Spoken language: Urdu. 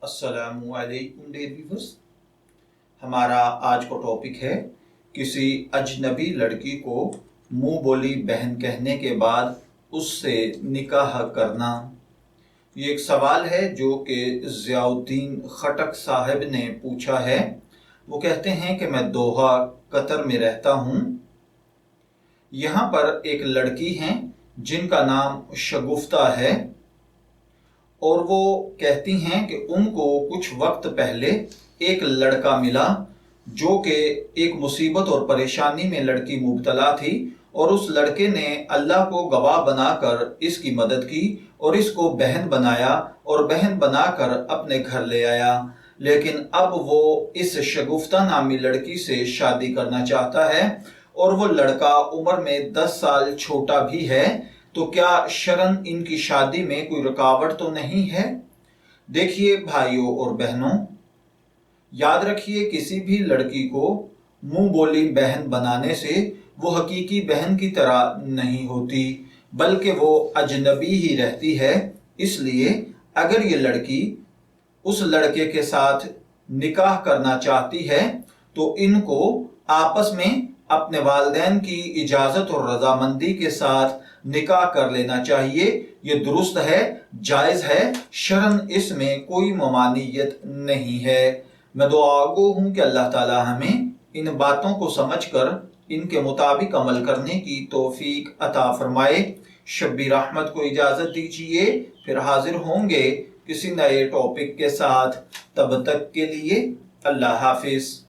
السلام علیکم ڈیئر ویورز، ہمارا آج کا ٹاپک ہے کسی اجنبی لڑکی کو منہ بولی بہن کہنے کے بعد اس سے نکاح کرنا۔ یہ ایک سوال ہے جو کہ ضیاء الدین خٹک صاحب نے پوچھا ہے۔ وہ کہتے ہیں کہ میں دوحہ قطر میں رہتا ہوں۔ یہاں پر ایک لڑکی ہیں جن کا نام شگفتہ ہے، اور وہ کہتی ہیں کہ ان کو کچھ وقت پہلے ایک لڑکا ملا جو کہ ایک مصیبت اور پریشانی میں لڑکی مبتلا تھی، اور اس لڑکے نے اللہ کو گواہ بنا کر اس کی مدد کی اور اس کو بہن بنایا اور بہن بنا کر اپنے گھر لے آیا۔ لیکن اب وہ اس شگفتہ نامی لڑکی سے شادی کرنا چاہتا ہے، اور وہ لڑکا عمر میں 10 سال چھوٹا بھی ہے، تو کیا شرعاً ان کی شادی میں کوئی رکاوٹ تو نہیں ہے؟ دیکھیے بھائیوں اور بہنوں، یاد رکھیے کسی بھی لڑکی کو منہ بولی بہن بنانے سے وہ حقیقی بہن کی طرح نہیں ہوتی، بلکہ وہ اجنبی ہی رہتی ہے۔ اس لیے اگر یہ لڑکی اس لڑکے کے ساتھ نکاح کرنا چاہتی ہے تو ان کو آپس میں اپنے والدین کی اجازت اور رضامندی کے ساتھ نکاح کر لینا چاہیے۔ یہ درست ہے، جائز ہے، شرعاً اس میں کوئی ممانعت نہیں ہے۔ میں دعا گو ہوں کہ اللہ تعالی ہمیں ان باتوں کو سمجھ کر ان کے مطابق عمل کرنے کی توفیق عطا فرمائے۔ شبیر احمد کو اجازت دیجیے، پھر حاضر ہوں گے کسی نئے ٹاپک کے ساتھ۔ تب تک کے لیے اللہ حافظ۔